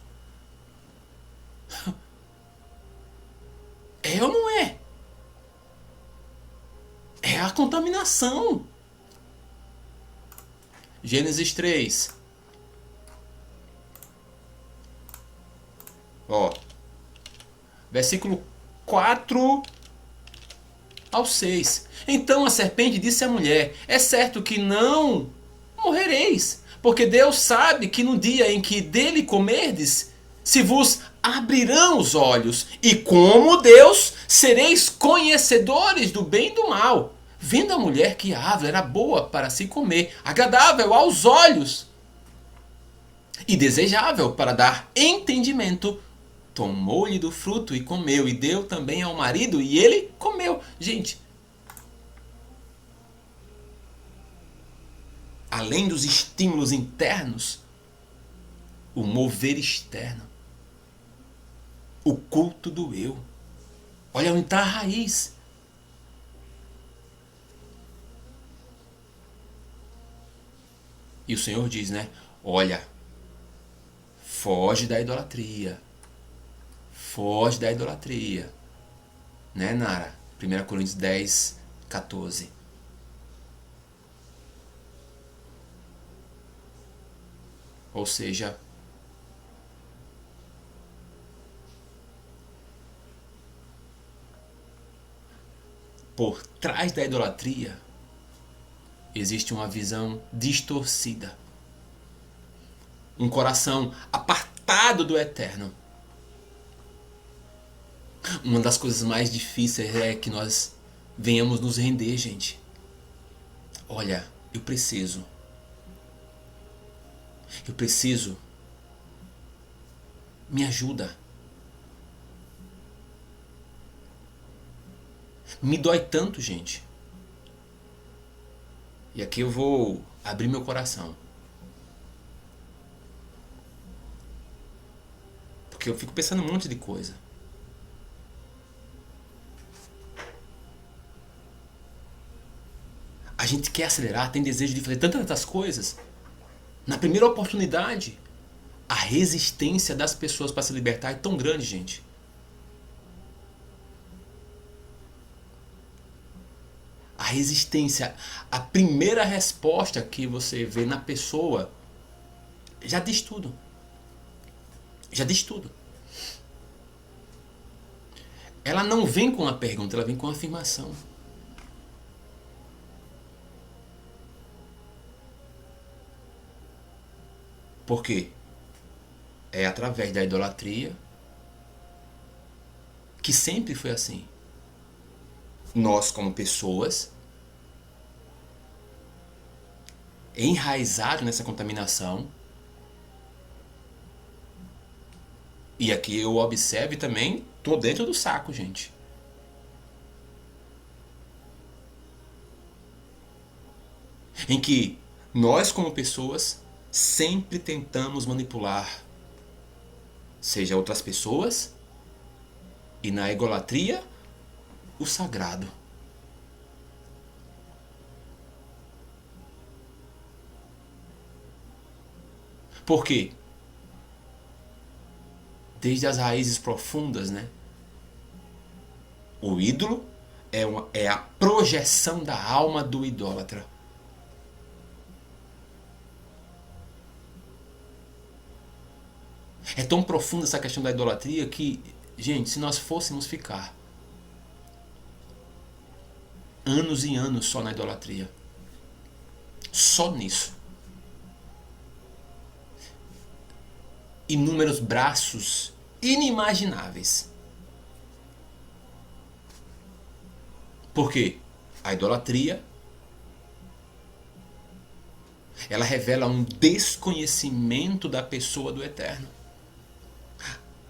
É ou não é? É a contaminação. Gênesis 3. Ó. Versículo 4 ao 6. Então a serpente disse à mulher: é certo que não morrereis, Porque Deus sabe que no dia em que dele comerdes, se vos abrirão os olhos, e como Deus sereis conhecedores do bem e do mal. Vendo a mulher que a árvore era boa para se comer, agradável aos olhos e desejável para dar entendimento, tomou-lhe do fruto e comeu, e deu também ao marido, e ele comeu. Gente, além dos estímulos internos, o mover externo, o culto do eu. Olha onde está a raiz. E o Senhor diz, né? Olha, foge da idolatria. Foge da idolatria. Né, Nara? 1 Coríntios 10, 14. Ou seja, por trás da idolatria existe uma visão distorcida. Um coração apartado do eterno. Uma das coisas mais difíceis é que nós venhamos nos render, gente. Olha, eu preciso. Me ajuda. Me dói tanto, gente. E aqui eu vou abrir meu coração. Porque eu fico pensando um monte de coisa. A gente quer acelerar, tem desejo de fazer tantas coisas. Na primeira oportunidade, a resistência das pessoas para se libertar é tão grande, gente. A resistência, a primeira resposta que você vê na pessoa já diz tudo. Já diz tudo. Ela não vem com uma pergunta, ela vem com uma afirmação. Por quê? É através da idolatria que sempre foi assim. Nós, como pessoas, enraizados nessa contaminação, e aqui eu observo também, tô dentro do saco, gente. Em que nós, como pessoas, sempre tentamos manipular, seja outras pessoas, e na idolatria, o sagrado. Por quê? Desde as raízes profundas, né? O ídolo é a projeção da alma do idólatra. É tão profunda essa questão da idolatria que, gente, se nós fôssemos ficar anos e anos só na idolatria, só nisso, inúmeros braços inimagináveis. Por quê? A idolatria, ela revela um desconhecimento da pessoa do eterno.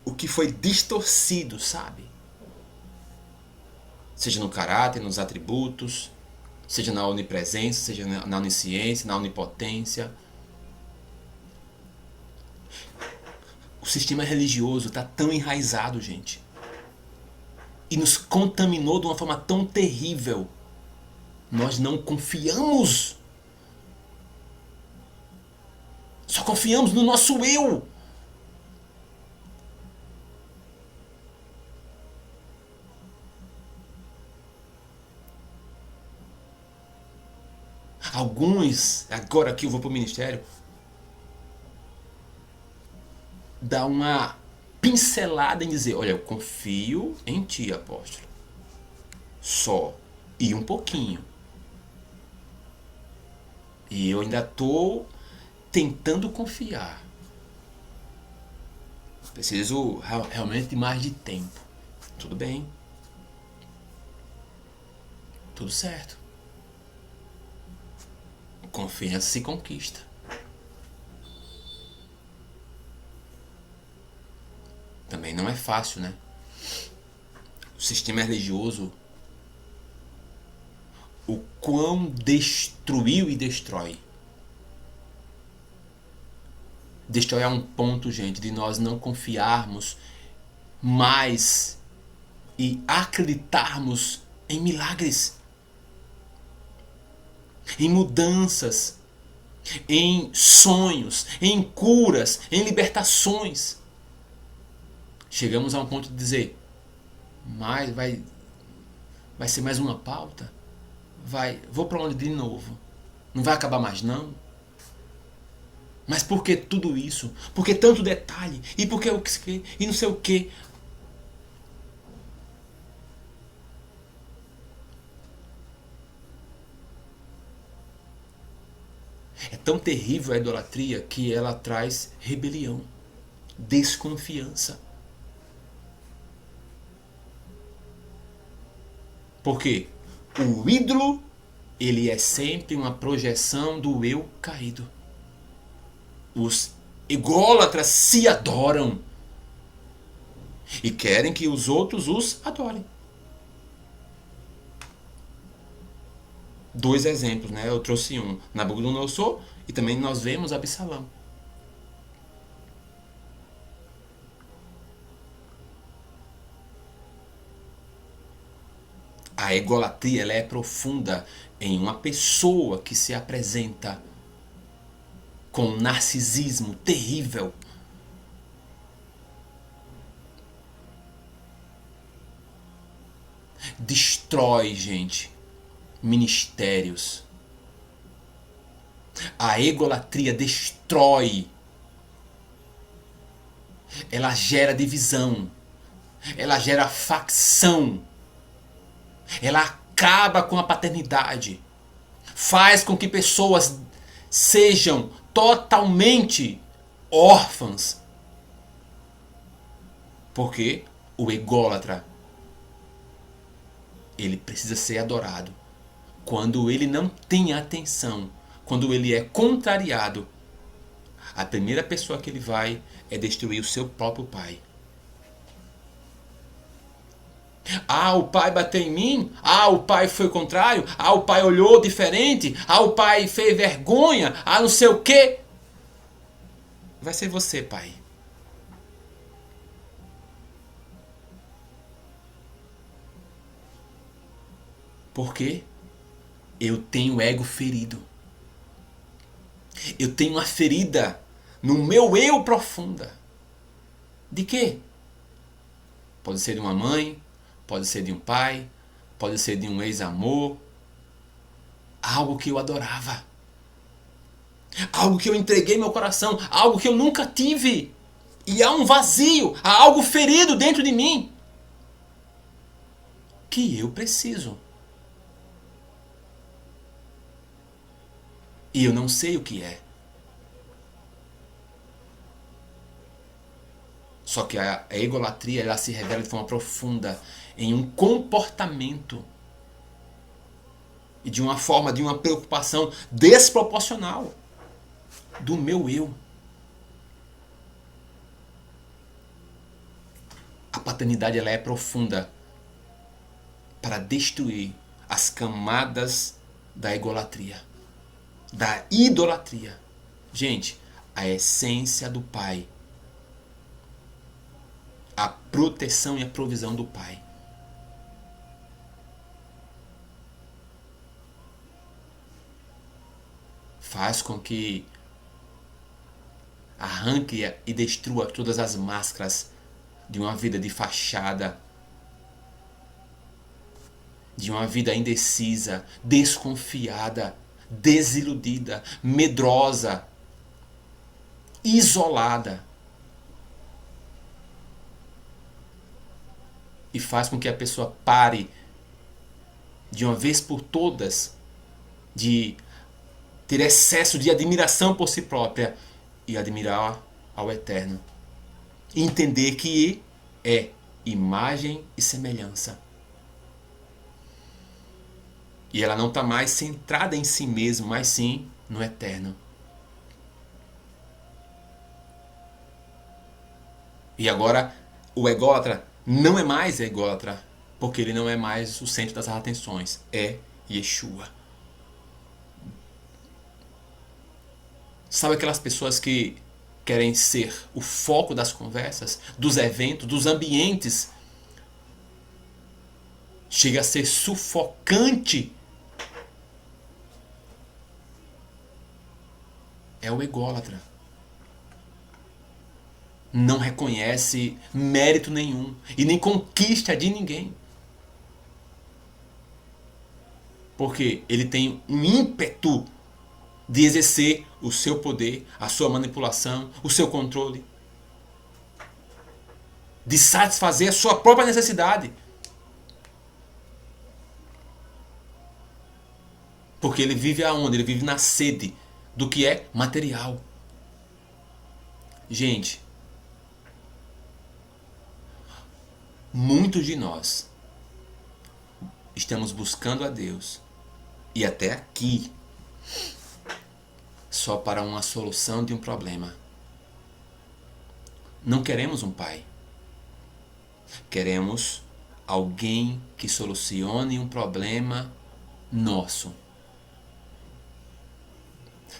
O que foi distorcido, sabe? Seja no caráter, nos atributos, seja na onipresença, seja na onisciência, na onipotência. O sistema religioso está tão enraizado, gente. E nos contaminou de uma forma tão terrível. Nós não confiamos. Só confiamos no nosso eu. Alguns, agora que eu vou para o ministério, dá uma pincelada em dizer, olha, eu confio em ti, apóstolo. Só. E um pouquinho. E eu ainda estou tentando confiar. Preciso realmente de mais de tempo. Tudo bem. Tudo certo. Confiança se conquista. Também não é fácil, né? O sistema religioso, o quão destruiu e destrói. Destrói a um ponto, gente, de nós não confiarmos mais e acreditarmos em milagres, em mudanças, em sonhos, em curas, em libertações. Chegamos a um ponto de dizer, mas vai ser mais uma pauta? Vou para onde de novo? Não vai acabar mais não? Mas por que tudo isso? Por que tanto detalhe? E por que o que? E não sei o que? É tão terrível a idolatria que ela traz rebelião, desconfiança. Por quê? O ídolo, ele é sempre uma projeção do eu caído. Os ególatras se adoram e querem que os outros os adorem. 2 exemplos, né? Eu trouxe um, Nabucodonosor, e também nós vemos Absalão. A egolatria, ela é profunda em uma pessoa que se apresenta com um narcisismo terrível. Destrói, gente, ministérios. A egolatria destrói. Ela gera divisão. Ela gera facção. Ela acaba com a paternidade. Faz com que pessoas sejam totalmente órfãs. Porque o ególatra, ele precisa ser adorado. Quando ele não tem atenção, quando ele é contrariado, a primeira pessoa que ele vai é destruir o seu próprio pai. Ah, o pai bateu em mim? Ah, o pai foi contrário? Ah, o pai olhou diferente? Ah, o pai fez vergonha? Ah, não sei o quê. Vai ser você, pai. Por quê? Eu tenho ego ferido. Eu tenho uma ferida no meu eu profunda. De quê? Pode ser de uma mãe, pode ser de um pai, pode ser de um ex-amor. Algo que eu adorava. Algo que eu entreguei meu coração. Algo que eu nunca tive. E há um vazio, há algo ferido dentro de mim. Que eu preciso. E eu não sei o que é. Só que a egolatria, ela se revela de forma profunda em um comportamento e de uma forma, de uma preocupação desproporcional do meu eu. A paternidade, ela é profunda para destruir as camadas da egolatria, da idolatria. Gente, a essência do pai, a proteção e a provisão do pai. Faz com que arranque e destrua todas as máscaras de uma vida de fachada, de uma vida indecisa, desconfiada, desiludida, medrosa, isolada. E faz com que a pessoa pare de uma vez por todas de ter excesso de admiração por si própria e admirar ao Eterno. E entender que é imagem e semelhança. E ela não está mais centrada em si mesma, mas sim no Eterno. E agora o ególatra não é mais ególatra, porque ele não é mais o centro das atenções. É Yeshua. Sabe aquelas pessoas que querem ser o foco das conversas, dos eventos, dos ambientes? Chega a ser sufocante. É o ególatra. Não reconhece mérito nenhum e nem conquista de ninguém. Porque ele tem um ímpeto de exercer o seu poder, a sua manipulação, o seu controle. De satisfazer a sua própria necessidade. Porque ele vive aonde? Ele vive na sede do que é material. Gente, muitos de nós estamos buscando a Deus e até aqui só para uma solução de um problema. Não queremos um pai. Queremos alguém que solucione um problema nosso.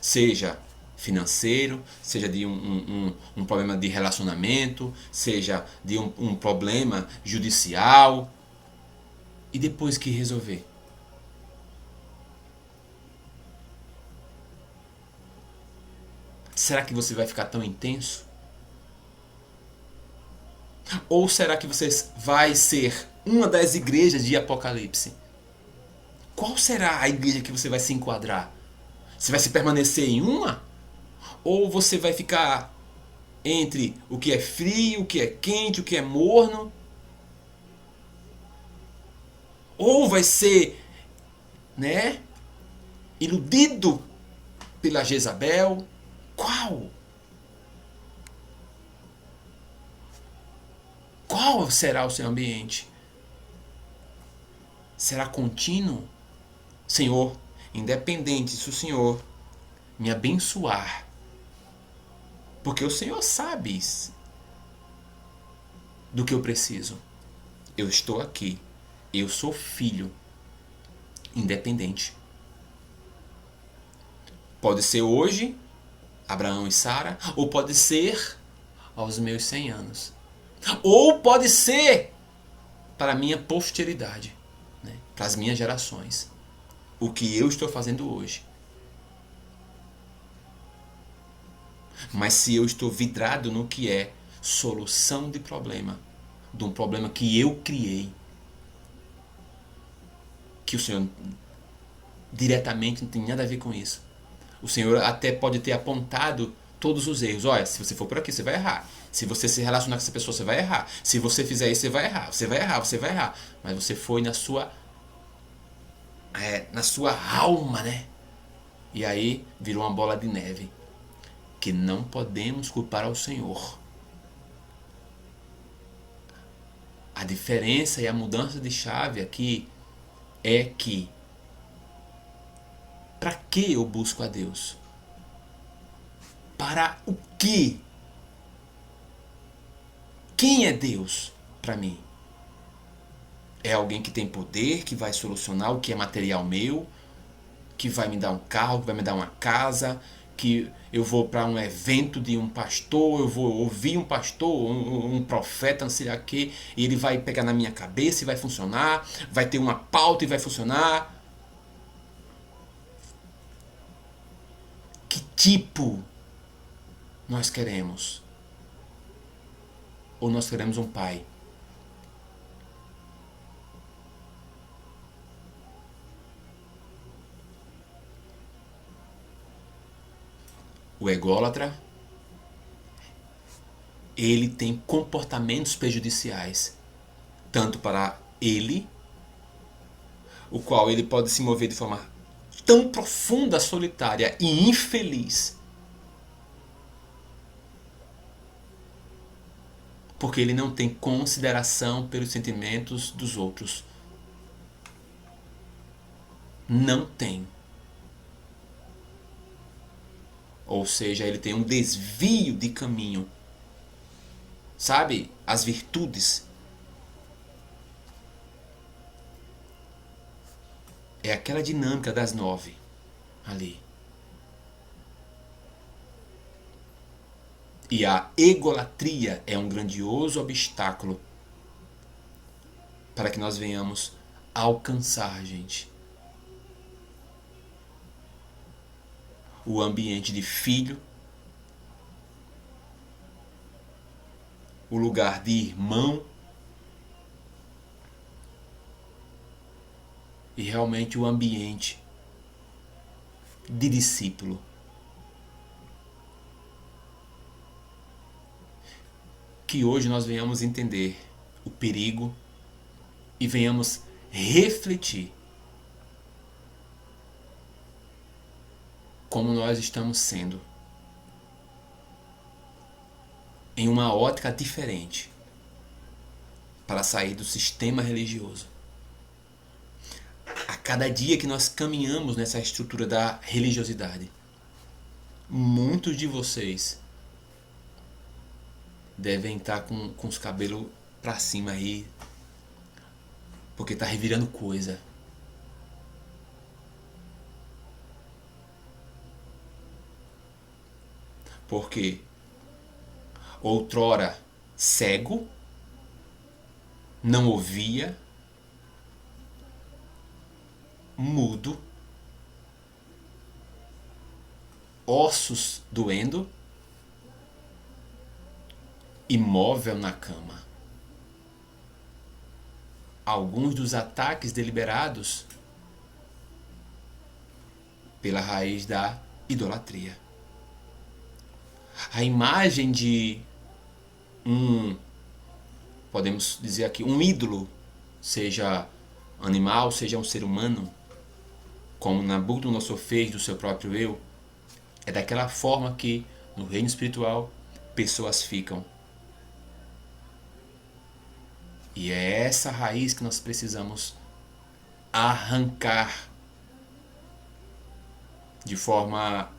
Seja financeiro, seja de um problema de relacionamento, seja de um problema judicial. E depois que resolver? Será que você vai ficar tão intenso? Ou será que você vai ser uma das igrejas de Apocalipse? Qual será a igreja que você vai se enquadrar? Você vai se permanecer em uma? Ou você vai ficar entre o que é frio, o que é quente, o que é morno? Ou vai ser, iludido pela Jezabel? Qual? Qual será o seu ambiente? Será contínuo? Senhor, independente se o Senhor me abençoar, porque o Senhor sabe do que eu preciso. Eu estou aqui. Eu sou filho. Independente. Pode ser hoje, Abraão e Sara, ou pode ser aos meus 100 anos. Ou pode ser para a minha posteridade, para as minhas gerações. O que eu estou fazendo hoje. Mas se eu estou vidrado no que é solução de problema, de um problema que eu criei, que o Senhor diretamente não tem nada a ver com isso. O Senhor até pode ter apontado todos os erros. Olha, se você for por aqui, você vai errar. Se você se relacionar com essa pessoa, você vai errar. Se você fizer isso, você vai errar. Você vai errar, você vai errar. Mas você foi na sua alma, E aí virou uma bola de neve. Que não podemos culpar ao Senhor. A diferença e a mudança de chave aqui é que para que eu busco a Deus? Para o quê? Quem é Deus para mim? É alguém que tem poder, que vai solucionar o que é material meu, que vai me dar um carro, que vai me dar uma casa, que eu vou para um evento de um pastor, eu vou ouvir um pastor, um profeta, não sei lá o que, e ele vai pegar na minha cabeça e vai funcionar, vai ter uma pauta e vai funcionar. Que tipo nós queremos? Ou nós queremos um pai? O ególatra, ele tem comportamentos prejudiciais, tanto para ele, o qual ele pode se mover de forma tão profunda, solitária e infeliz. Porque ele não tem consideração pelos sentimentos dos outros. Não tem. Ou seja, ele tem um desvio de caminho. Sabe? As virtudes. É aquela dinâmica das 9 ali. E a egolatria é um grandioso obstáculo para que nós venhamos a alcançar, gente, o ambiente de filho, o lugar de irmão e realmente o ambiente de discípulo. Que hoje nós venhamos entender o perigo e venhamos refletir como nós estamos sendo em uma ótica diferente para sair do sistema religioso. A cada dia que nós caminhamos nessa estrutura da religiosidade, muitos de vocês devem estar com os cabelos pra cima aí, porque tá revirando coisa. Porque outrora cego, não ouvia, mudo, ossos doendo, imóvel na cama. Alguns dos ataques deliberados pela raiz da idolatria. A imagem de podemos dizer aqui, um ídolo, seja animal, seja um ser humano, como Nabucodonosor fez do seu próprio eu, é daquela forma que no reino espiritual pessoas ficam. E é essa raiz que nós precisamos arrancar de forma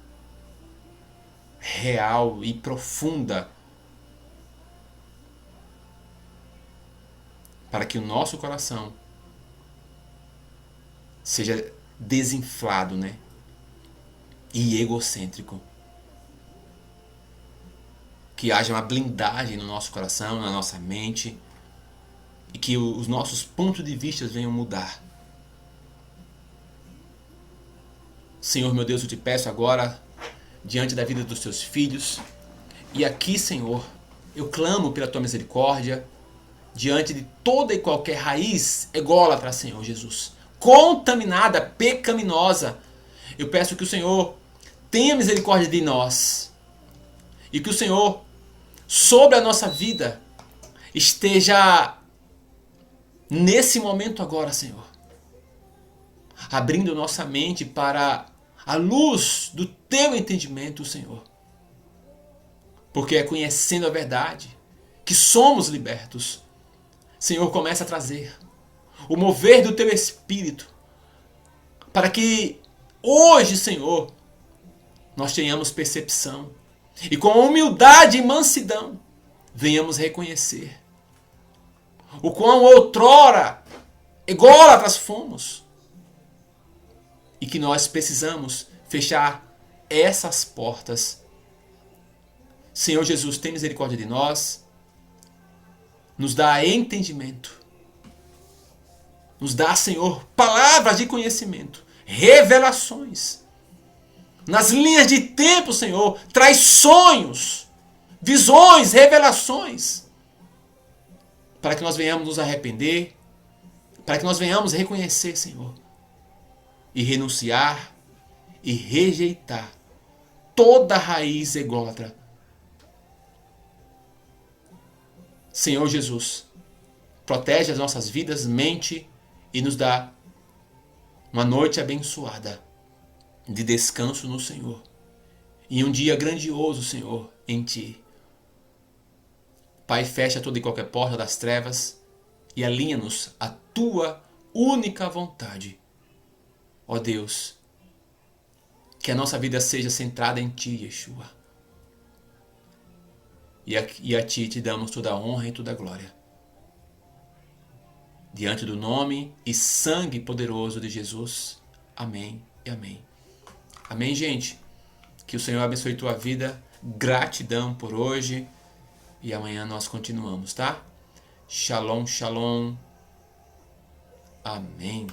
real e profunda, para que o nosso coração seja desinflado, né? E egocêntrico. Que haja uma blindagem no nosso coração, na nossa mente, e que os nossos pontos de vista venham mudar. Senhor, meu Deus, eu te peço agora, diante da vida dos teus filhos, e aqui, Senhor, eu clamo pela tua misericórdia, diante de toda e qualquer raiz ególatra, Senhor Jesus, contaminada, pecaminosa. Eu peço que o Senhor tenha misericórdia de nós, e que o Senhor, sobre a nossa vida, esteja nesse momento agora, Senhor, abrindo nossa mente para a luz do teu entendimento, Senhor. Porque é conhecendo a verdade que somos libertos. Senhor, começa a trazer o mover do teu Espírito, para que hoje, Senhor, nós tenhamos percepção e com humildade e mansidão venhamos reconhecer o quão outrora ególatras fomos e que nós precisamos fechar essas portas. Senhor Jesus, tem misericórdia de nós, nos dá entendimento, nos dá, Senhor, palavras de conhecimento, revelações. Nas linhas de tempo, Senhor, traz sonhos, visões, revelações, para que nós venhamos nos arrepender, para que nós venhamos reconhecer, Senhor, e renunciar e rejeitar toda raiz ególatra. Senhor Jesus, protege as nossas vidas, mente e nos dá uma noite abençoada. de descanso no Senhor. E um dia grandioso, Senhor, em Ti. Pai, fecha toda e qualquer porta das trevas e alinha-nos à Tua única vontade. Ó Deus, que a nossa vida seja centrada em Ti, Yeshua. E a Ti te damos toda a honra e toda a glória. Diante do nome e sangue poderoso de Jesus. Amém e amém. Amém, gente? Que o Senhor abençoe tua vida. Gratidão por hoje. E amanhã nós continuamos, tá? Shalom, shalom. Amém.